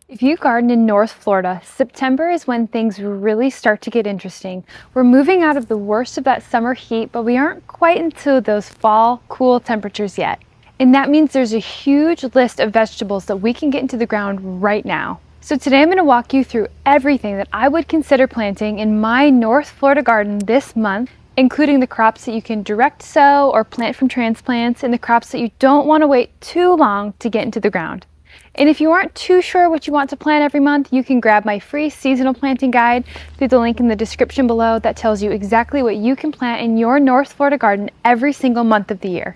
If you garden in North Florida, September is when things really start to get interesting. We're moving out of the worst of that summer heat, but we aren't quite into those fall, cool temperatures yet. And that means there's a huge list of vegetables that we can get into the ground right now. So today I'm going to walk you through everything that I would consider planting in my North Florida garden this month, including the crops that you can direct sow or plant from transplants and the crops that you don't want to wait too long to get into the ground. And if you aren't too sure what you want to plant every month, you can grab my free seasonal planting guide through the link in the description below that tells you exactly what you can plant in your North Florida garden every single month of the year.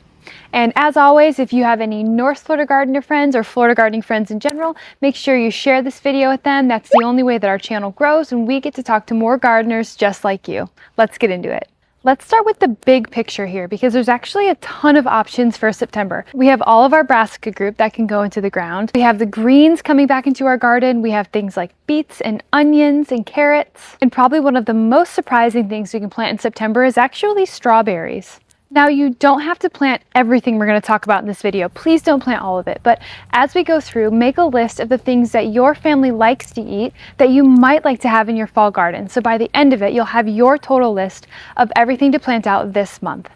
And as always, if you have any North Florida gardener friends or Florida gardening friends in general, make sure you share this video with them. That's the only way that our channel grows and we get to talk to more gardeners just like you. Let's get into it. Let's start with the big picture here because there's actually a ton of options for September. We have all of our brassica group that can go into the ground. We have the greens coming back into our garden. We have things like beets and onions and carrots. And probably one of the most surprising things we can plant in September is actually strawberries. Now, you don't have to plant everything we're going to talk about in this video. Please don't plant all of it. But as we go through, make a list of the things that your family likes to eat that you might like to have in your fall garden. So by the end of it, you'll have your total list of everything to plant out this month.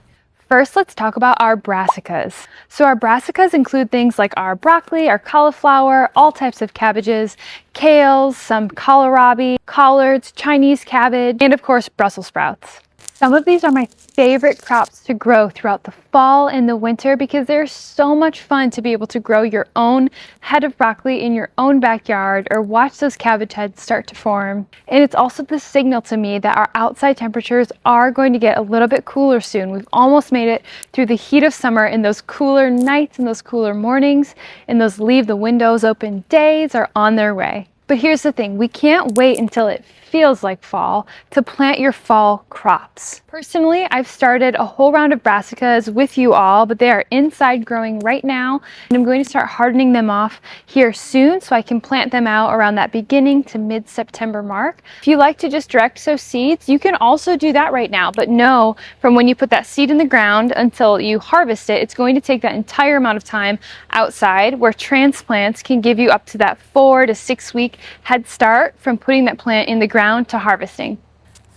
First, let's talk about our brassicas. So our brassicas include things like our broccoli, our cauliflower, all types of cabbages, kales, some kohlrabi, collards, Chinese cabbage, and of course, Brussels sprouts. Some of these are my favorite crops to grow throughout the fall and the winter because they're so much fun to be able to grow your own head of broccoli in your own backyard or watch those cabbage heads start to form. And it's also the signal to me that our outside temperatures are going to get a little bit cooler soon. We've almost made it through the heat of summer, and those cooler nights and those cooler mornings and those leave the windows open days are on their way. But here's the thing, we can't wait until it feels like fall to plant your fall crops. Personally, I've started a whole round of brassicas with you all, but they are inside growing right now, and I'm going to start hardening them off here soon so I can plant them out around that beginning to mid-September mark. If you like to just direct sow seeds, you can also do that right now, but know from when you put that seed in the ground until you harvest it, it's going to take that entire amount of time outside, where transplants can give you up to that 4 to 6 week head start from putting that plant in the ground to harvesting.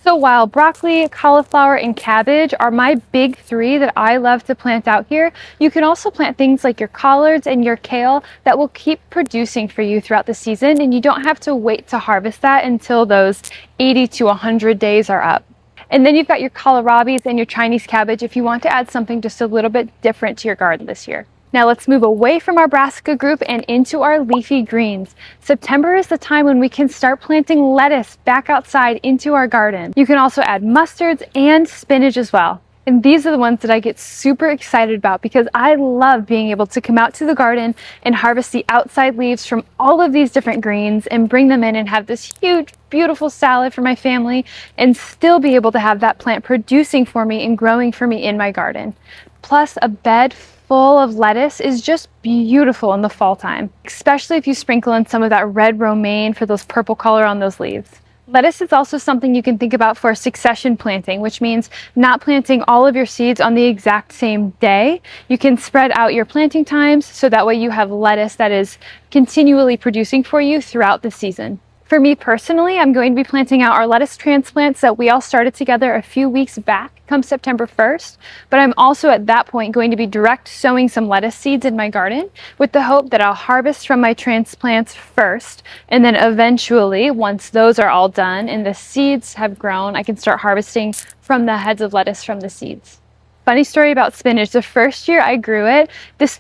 So while broccoli, cauliflower, and cabbage are my big three that I love to plant out here, you can also plant things like your collards and your kale that will keep producing for you throughout the season, and you don't have to wait to harvest that until those 80 to 100 days are up. And then you've got your kohlrabis and your Chinese cabbage if you want to add something just a little bit different to your garden this year. Now let's move away from our brassica group and into our leafy greens. September is the time when we can start planting lettuce back outside into our garden. You can also add mustards and spinach as well. And these are the ones that I get super excited about because I love being able to come out to the garden and harvest the outside leaves from all of these different greens and bring them in and have this huge, beautiful salad for my family and still be able to have that plant producing for me and growing for me in my garden. Plus, a bed full of lettuce is just beautiful in the fall time, especially if you sprinkle in some of that red romaine for those purple color on those leaves. Lettuce is also something you can think about for succession planting, which means not planting all of your seeds on the exact same day. You can spread out your planting times so that way you have lettuce that is continually producing for you throughout the season. For me personally, I'm going to be planting out our lettuce transplants that we all started together a few weeks back come September 1st, but I'm also at that point going to be direct sowing some lettuce seeds in my garden with the hope that I'll harvest from my transplants first, and then eventually, once those are all done and the seeds have grown, I can start harvesting from the heads of lettuce from the seeds. Funny story about spinach. The first year I grew it,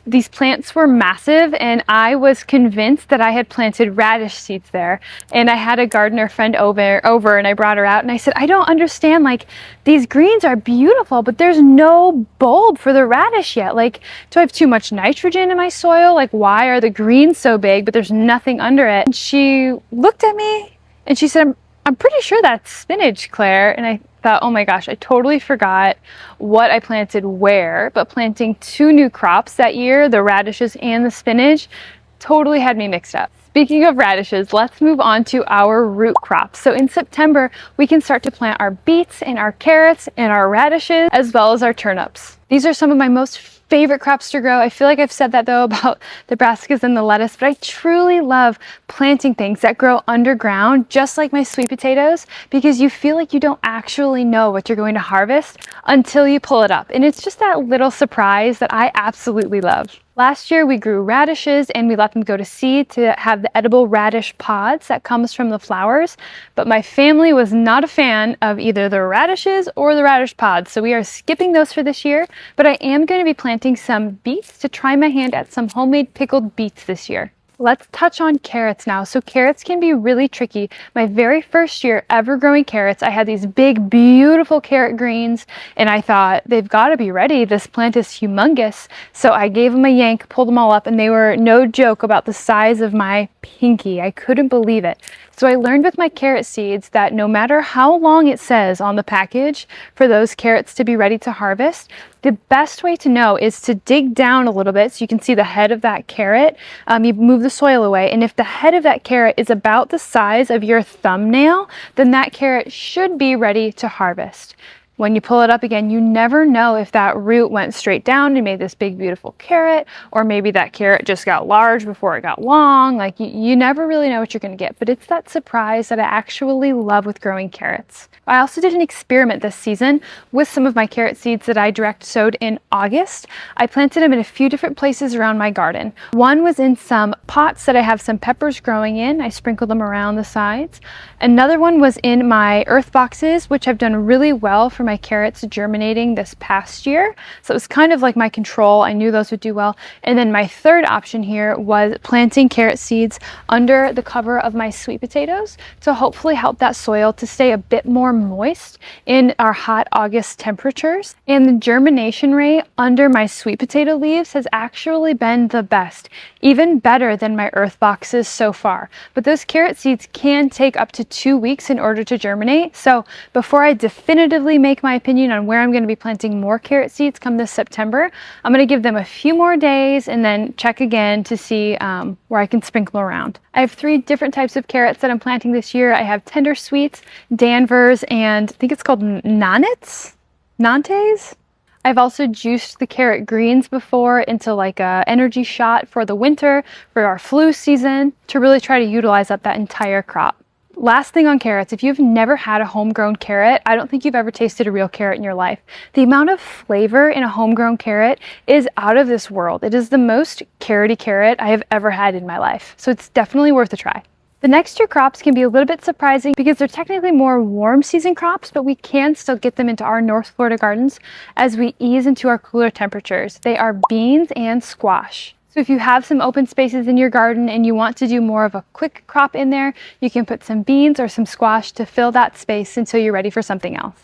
these plants were massive, and I was convinced that I had planted radish seeds there. And I had a gardener friend over and I brought her out and I said, I don't understand, like, these greens are beautiful, but there's no bulb for the radish yet. Like, do I have too much nitrogen in my soil? Like, why are the greens so big, but there's nothing under it? And she looked at me and she said, I'm pretty sure that's spinach, Claire. And I thought, oh my gosh, I totally forgot what I planted where, but planting 2 new crops that year, the radishes and the spinach, totally had me mixed up. Speaking of radishes, let's move on to our root crops. So in September, we can start to plant our beets and our carrots and our radishes, as well as our turnips. These are some of my most favorite crops to grow. I feel like I've said that though about the brassicas and the lettuce, but I truly love planting things that grow underground, just like my sweet potatoes, because you feel like you don't actually know what you're going to harvest until you pull it up. And it's just that little surprise that I absolutely love. Last year we grew radishes and we let them go to seed to have the edible radish pods that comes from the flowers, but my family was not a fan of either the radishes or the radish pods, so we are skipping those for this year, but I am going to be planting some beets to try my hand at some homemade pickled beets this year. Let's touch on carrots now. So carrots can be really tricky. My very first year ever growing carrots, I had these big, beautiful carrot greens, and I thought, they've got to be ready. This plant is humongous. So I gave them a yank, pulled them all up, and they were no joke about the size of my pinky. I couldn't believe it. So I learned with my carrot seeds that no matter how long it says on the package for those carrots to be ready to harvest, the best way to know is to dig down a little bit so you can see the head of that carrot. You move the soil away, and if the head of that carrot is about the size of your thumbnail, then that carrot should be ready to harvest. When you pull it up again, you never know if that root went straight down and made this big, beautiful carrot, or maybe that carrot just got large before it got long. Like you never really know what you're going to get, but it's that surprise that I actually love with growing carrots. I also did an experiment this season with some of my carrot seeds that I direct sowed in August. I planted them in a few different places around my garden. One was in some pots that I have some peppers growing in. I sprinkled them around the sides. Another one was in my earth boxes, which have done really well for my carrots germinating this past year. So it was kind of like my control. I knew those would do well. And then my third option here was planting carrot seeds under the cover of my sweet potatoes to hopefully help that soil to stay a bit more moist in our hot August temperatures. And the germination rate under my sweet potato leaves has actually been the best, even better than my earth boxes so far. But those carrot seeds can take up to 2 weeks in order to germinate. So before I definitively make my opinion on where I'm going to be planting more carrot seeds come this September, I'm going to give them a few more days and then check again to see where I can sprinkle around. I have 3 different types of carrots that I'm planting this year. I have tender sweets, Danvers, and I think it's called Nantes? I've also juiced the carrot greens before into like a energy shot for the winter, for our flu season, to really try to utilize up that entire crop. Last thing on carrots, if you've never had a homegrown carrot, I don't think you've ever tasted a real carrot in your life. The amount of flavor in a homegrown carrot is out of this world. It is the most carroty carrot I have ever had in my life. So it's definitely worth a try. The next 2 crops can be a little bit surprising because they're technically more warm season crops, but we can still get them into our North Florida gardens as we ease into our cooler temperatures. They are beans and squash. So if you have some open spaces in your garden and you want to do more of a quick crop in there, you can put some beans or some squash to fill that space until you're ready for something else.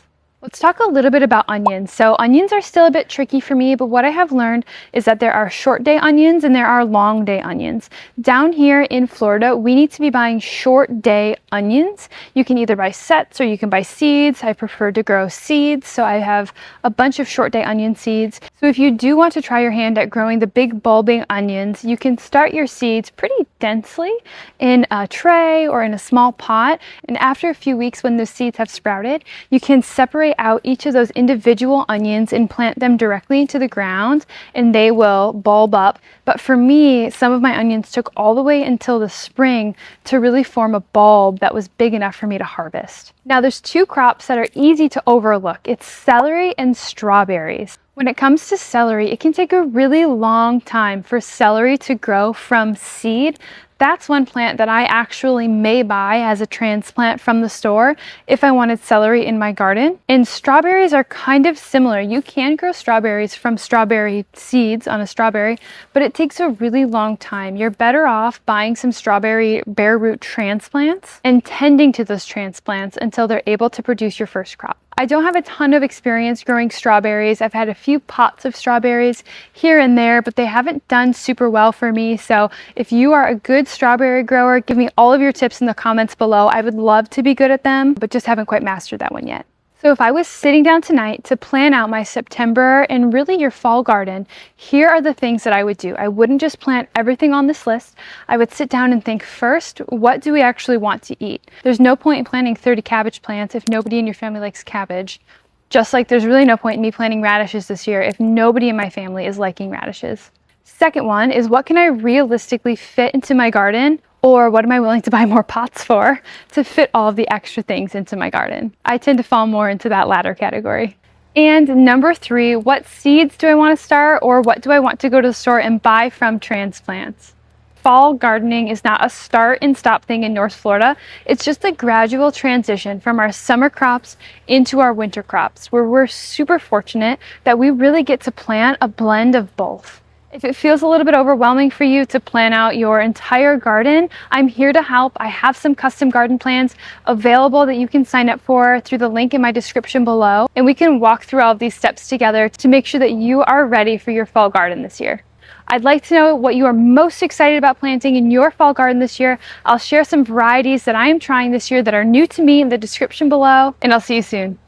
Let's talk a little bit about onions. So onions are still a bit tricky for me, but what I have learned is that there are short day onions and there are long day onions. Down here in Florida, we need to be buying short day onions. You can either buy sets or you can buy seeds. I prefer to grow seeds, so I have a bunch of short day onion seeds. So if you do want to try your hand at growing the big bulbing onions, you can start your seeds pretty densely in a tray or in a small pot. And after a few weeks when the seeds have sprouted, you can separate out each of those individual onions and plant them directly into the ground and they will bulb up. But for me, some of my onions took all the way until the spring to really form a bulb that was big enough for me to harvest. Now there's 2 crops that are easy to overlook. It's celery and strawberries. When it comes to celery, it can take a really long time for celery to grow from seed. That's one plant that I actually may buy as a transplant from the store if I wanted celery in my garden. And strawberries are kind of similar. You can grow strawberries from strawberry seeds on a strawberry, but it takes a really long time. You're better off buying some strawberry bare root transplants and tending to those transplants until they're able to produce your first crop. I don't have a ton of experience growing strawberries. I've had a few pots of strawberries here and there, but they haven't done super well for me. So if you are a good strawberry grower, give me all of your tips in the comments below. I would love to be good at them, but just haven't quite mastered that one yet. So if I was sitting down tonight to plan out my September and really your fall garden, here are the things that I would do. I wouldn't just plant everything on this list. I would sit down and think first, what do we actually want to eat? There's no point in planting 30 cabbage plants if nobody in your family likes cabbage. Just like there's really no point in me planting radishes this year if nobody in my family is liking radishes. Second one is, what can I realistically fit into my garden, or what am I willing to buy more pots for to fit all of the extra things into my garden? I tend to fall more into that latter category. And number 3, what seeds do I want to start, or what do I want to go to the store and buy from transplants? Fall gardening is not a start and stop thing in North Florida. It's just a gradual transition from our summer crops into our winter crops, where we're super fortunate that we really get to plant a blend of both. If it feels a little bit overwhelming for you to plan out your entire garden, I'm here to help. I have some custom garden plans available that you can sign up for through the link in my description below, and we can walk through all of these steps together to make sure that you are ready for your fall garden this year. I'd like to know what you are most excited about planting in your fall garden this year. I'll share some varieties that I am trying this year that are new to me in the description below, and I'll see you soon.